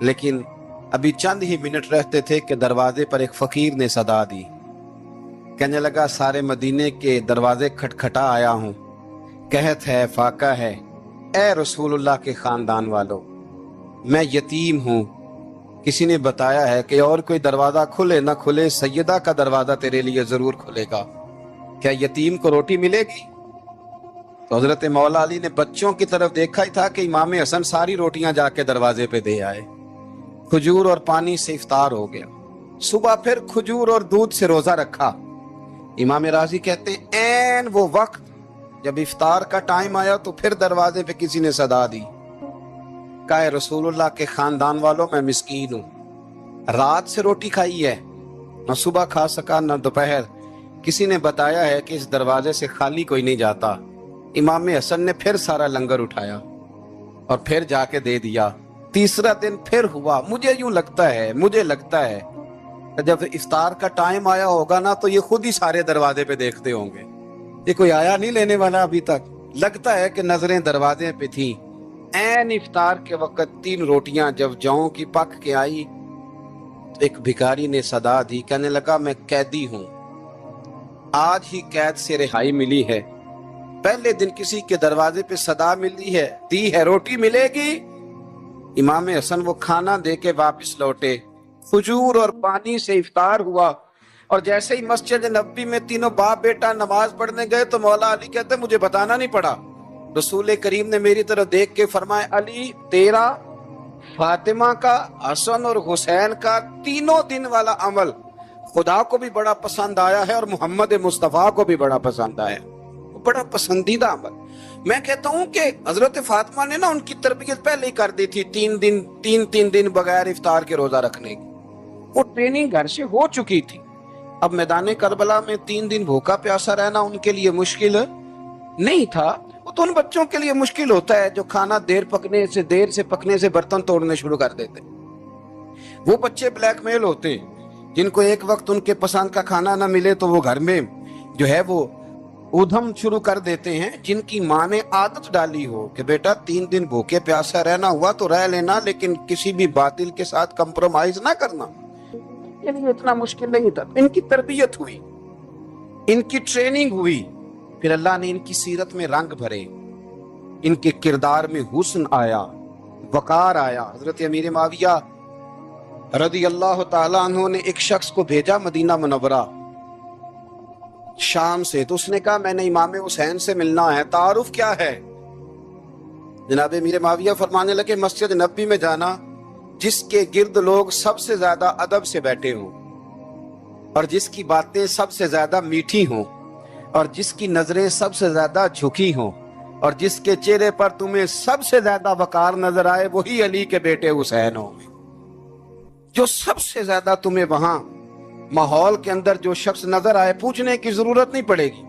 لیکن ابھی چند ہی منٹ رہتے تھے کہ دروازے پر ایک فقیر نے صدا دی. کہنے لگا سارے مدینے کے دروازے کھٹکھٹا آیا ہوں، قحط ہے، فاقہ ہے، اے رسول اللہ کے خاندان والو، میں یتیم ہوں. کسی نے بتایا ہے کہ اور کوئی دروازہ کھلے نہ کھلے، سیدہ کا دروازہ تیرے لیے ضرور کھلے گا. کیا یتیم کو روٹی ملے گی؟ تو حضرت مولا علی نے بچوں کی طرف دیکھا ہی تھا کہ امام حسن ساری روٹیاں جا کے دروازے پہ دے آئے. کھجور اور پانی سے افطار ہو گیا. صبح پھر کھجور اور دودھ سے روزہ رکھا. امام راضی کہتے ہیں عین وہ وقت جب افطار کا ٹائم آیا تو پھر دروازے پہ کسی نے صدا دی. کہا رسول اللہ کے خاندان والوں میں مسکین ہوں، رات سے روٹی کھائی ہے، نہ صبح کھا سکا نہ دوپہر. کسی نے بتایا ہے کہ اس دروازے سے خالی کوئی نہیں جاتا. امام حسن نے پھر سارا لنگر اٹھایا اور پھر جا کے دے دیا. تیسرا دن پھر ہوا. مجھے لگتا ہے جب افطار کا ٹائم آیا ہوگا نا تو یہ خود ہی سارے دروازے پہ دیکھتے ہوں گے، یہ کوئی آیا نہیں لینے والا ابھی تک. لگتا ہے کہ نظریں دروازے پہ تھیں. عین افطار کے وقت 3 روٹیاں جب جاؤں کی پک کے آئی تو ایک بھکاری نے صدا دی. کہنے لگا میں قیدی ہوں، آج ہی قید سے رہائی ملی ہے، پہلے دن کسی کے دروازے پہ صدا ملی ہے، دی ہے روٹی ملے گی. امام حسن وہ کھانا دے کے واپس لوٹے. کھجور اور پانی سے افطار ہوا اور جیسے ہی مسجد نبوی میں تینوں باپ بیٹا نماز پڑھنے گئے تو مولا علی کہتے مجھے بتانا نہیں پڑا. رسول کریم نے میری طرف دیکھ کے فرمایا علی تیرا، فاطمہ کا، حسن اور حسین کا تینوں دن والا عمل خدا کو بھی بڑا پسند آیا ہے اور محمد مصطفیٰ کو بھی بڑا پسند آیا، بڑا پسندیدہ عمل. میں کہتا ہوں کہ حضرت فاطمہ نے نا ان کی تربیت پہلے ہی کر دی تھی، 3 دن بغیر افطار کے روزہ رکھنے کی. وہ ٹریننگ گھر سے ہو چکی تھی. اب میدان کربلا میں 3 دن بھوکا پیاسا رہنا ان کے لیے مشکل نہیں تھا. وہ تو ان بچوں کے لیے مشکل ہوتا ہے جو کھانا دیر سے پکنے سے برتن توڑنے شروع کر دیتے. وہ بچے بلیک میل ہوتے ہیں جن کو ایک وقت ان کے پسند کا کھانا نہ ملے تو وہ گھر میں جو ہے وہ ادھم شروع کر دیتے ہیں. جن کی ماں نے عادت ڈالی ہو کہ بیٹا 3 دن بھوکے پیاسا رہنا ہوا تو رہ لینا لیکن کسی بھی باطل کے ساتھ کمپرومائز نہ کرنا، یعنی اتنا مشکل نہیں تھا. ان کی تربیت ہوئی، ان کی ٹریننگ ہوئی، پھر اللہ نے ان کی سیرت میں رنگ بھرے، ان کے کردار میں حسن آیا، وقار آیا. حضرت امیر معاویہ رضی اللہ تعالیٰ عنہ نے ایک شخص کو بھیجا مدینہ منورہ شام سے. تو اس نے کہا میں نے امام حسین سے ملنا ہے، تعارف کیا ہے؟ جناب امیر معاویہ فرمانے لگے مسجد نبوی میں جانا جس کے گرد لوگ سب سے زیادہ ادب سے بیٹھے ہوں اور جس کی باتیں سب سے زیادہ میٹھی ہوں اور جس کی نظریں سب سے زیادہ جھکی ہوں اور جس کے چہرے پر تمہیں سب سے زیادہ وقار نظر آئے وہی علی کے بیٹے حسین ہوں. جو سب سے زیادہ تمہیں وہاں ماحول کے اندر جو شخص نظر آئے پوچھنے کی ضرورت نہیں پڑے گی.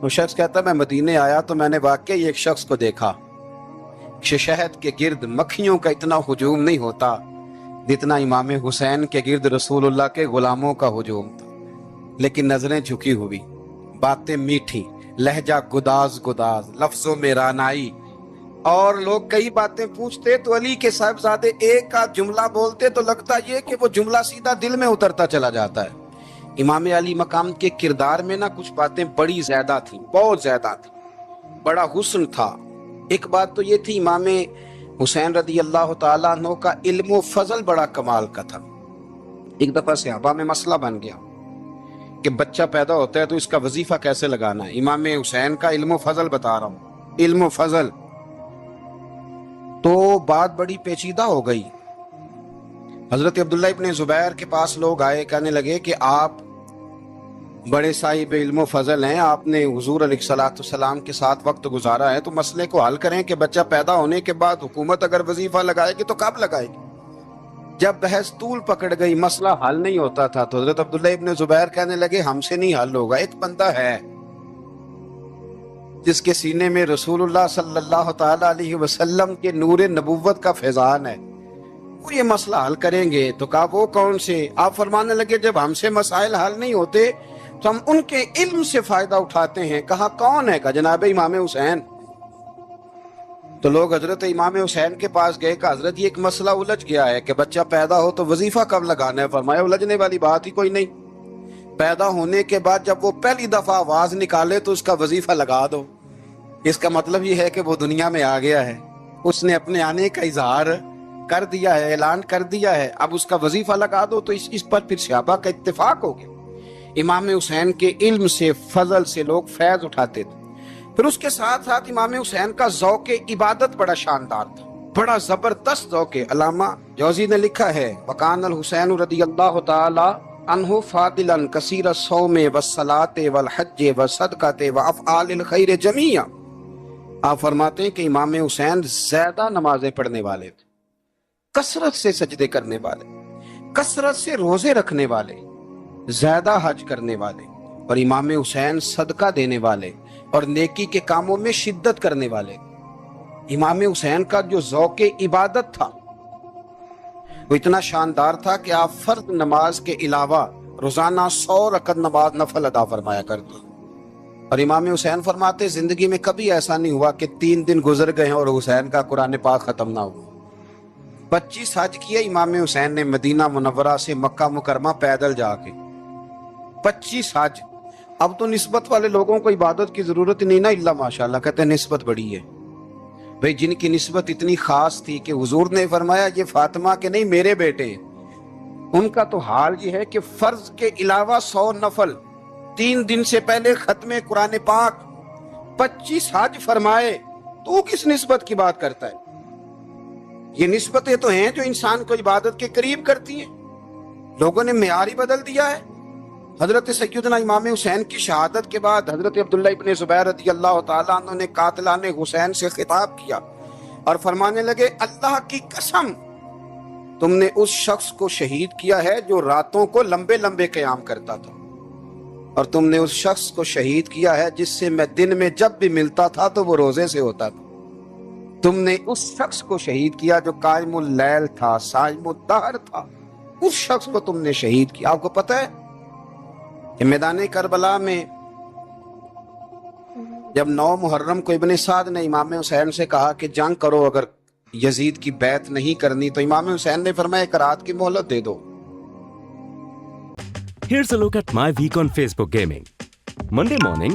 وہ شخص کہتا میں مدینے آیا تو میں نے واقعی ایک شخص کو دیکھا، شہد کے گرد مکھیوں کا اتنا ہجوم نہیں ہوتا جتنا امام حسین کے گرد رسول اللہ کے غلاموں کا ہجوم تھا، لیکن نظریں جھکی ہوئی، باتیں میٹھی، لہجہ گداز، لفظوں میں رانائی. اور لوگ کئی باتیں پوچھتے تو علی کے صاحبزادے ایک کا جملہ بولتے تو لگتا یہ کہ وہ جملہ سیدھا دل میں اترتا چلا جاتا ہے. امام علی مقام کے کردار میں نا کچھ باتیں بڑی زیادہ تھیں، بہت زیادہ تھیں، بڑا حسن تھا. ایک بات تو یہ تھی امام حسین رضی اللہ تعالیٰ عنہ کا علم و فضل بڑا کمال کا تھا. ایک دفعہ صحابہ میں مسئلہ بن گیا کہ بچہ پیدا ہوتا ہے تو اس کا وظیفہ کیسے لگانا ہے. امام حسین کا علم و فضل بتا رہا ہوں، علم و فضل. تو بات بڑی پیچیدہ ہو گئی. حضرت عبداللہ ابن زبیر کے پاس لوگ آئے، کہنے لگے کہ آپ بڑے صاحب علم و فضل ہیں، آپ نے حضور علیہ الصلوۃ والسلام کے ساتھ وقت گزارا ہے، تو مسئلے کو حل کریں کہ بچہ پیدا ہونے کے بعد حکومت اگر وظیفہ لگائے گی تو کب لگائے گی. جب بحث طول پکڑ گئی، مسئلہ حل نہیں ہوتا تھا، تو حضرت عبداللہ ابن زبیر کہنے لگے ہم سے نہیں حل ہوگا. ایک بندہ ہے جس کے سینے میں رسول اللہ صلی اللہ تعالی علیہ وسلم کے نور نبوت کا فیضان ہے، وہ یہ مسئلہ حل کریں گے. تو کہا وہ کون سے؟ آپ فرمانے لگے جب ہم سے مسائل حل نہیں ہوتے تو ہم ان کے علم سے فائدہ اٹھاتے ہیں. کہا کون ہے؟ کہا جناب امام حسین. تو لوگ حضرت امام حسین کے پاس گئے کہ حضرت یہ ایک مسئلہ الجھ گیا ہے کہ بچہ پیدا ہو تو وظیفہ کب لگانا ہے؟ فرمایا الجھنے والی بات ہی کوئی نہیں، پیدا ہونے کے بعد جب وہ پہلی دفعہ آواز نکالے تو اس کا وظیفہ لگا دو۔ اس کا مطلب یہ ہے کہ وہ دنیا میں آ گیا ہے، اس نے اپنے آنے کا اظہار کر دیا ہے، اعلان کر دیا ہے، اب اس کا وظیفہ لگا دو۔ تو اس پر پھر صحابہ کا اتفاق ہو گیا۔ امام حسین کے علم سے، فضل سے لوگ فیض اٹھاتے تھے۔ پھر اس کے ساتھ ساتھ امام حسین کا ذوق عبادت بڑا شاندار تھا، بڑا زبردست ذوق۔ علامہ جوزی نے لکھا ہے وکان الحسین رضی اللہ تعالی عنہ فاضلا کثیر الصوم والصلاۃ والحج والصدقۃ وافعال الخیر جمیعا۔ آپ فرماتے ہیں کہ امام حسین زیادہ نمازیں پڑھنے والے تھے، کثرت سے سجدے کرنے والے، کثرت سے روزے رکھنے والے، زیادہ حج کرنے والے، اور امام حسین صدقہ دینے والے اور نیکی کے کاموں میں شدت کرنے والے۔ امام حسین کا جو ذوق عبادت تھا وہ اتنا شاندار تھا کہ آپ فرض نماز کے علاوہ روزانہ 100 رکعت نماز نفل ادا فرمایا کرتے۔ اور امام حسین فرماتے زندگی میں کبھی ایسا نہیں ہوا کہ 3 دن گزر گئے اور حسین کا قرآن پاک ختم نہ ہوا۔ 25 حج کیے امام حسین نے مدینہ منورہ سے مکہ مکرمہ پیدل جا کے، 25 حج۔ اب تو نسبت والے لوگوں کو عبادت کی ضرورت نہیں نا، اللہ ماشاءاللہ کہتے ہیں نسبت بڑی ہے۔ بھئی جن کی نسبت اتنی خاص تھی کہ حضور نے فرمایا یہ فاطمہ کے نہیں میرے بیٹے، ان کا تو حال یہ ہے کہ فرض کے علاوہ 100 نفل، 3 دن سے پہلے ختم قرآن پاک، 25 حج فرمائے، تو کس نسبت کی بات کرتا ہے؟ یہ نسبتیں تو ہیں جو انسان کو عبادت کے قریب کرتی ہیں۔ لوگوں نے معیار ہی بدل دیا ہے۔ حضرت سیدنا امام حسین کی شہادت کے بعد حضرت عبداللہ ابن زبیر رضی اللہ تعالیٰ عنہ نے قاتلان حسین سے خطاب کیا اور فرمانے لگے اللہ کی قسم تم نے اس شخص کو شہید کیا ہے جو راتوں کو لمبے لمبے قیام کرتا تھا، اور تم نے اس شخص کو شہید کیا ہے جس سے میں دن میں جب بھی ملتا تھا تو وہ روزے سے ہوتا تھا۔ تم نے اس شخص کو شہید کیا جو قائم اللیل تھا، صائم الدہر تھا، اس شخص کو تم نے شہید کیا۔ آپ کو پتہ ہے کہ میدان کربلا میں جب 9 محرم کو ابن سعد نے امام حسین سے کہا کہ جنگ کرو اگر یزید کی بیعت نہیں کرنی، تو امام حسین نے فرمایا ایک رات کی مہلت دے دو۔ Here's a look at my week on Facebook gaming. Monday morning,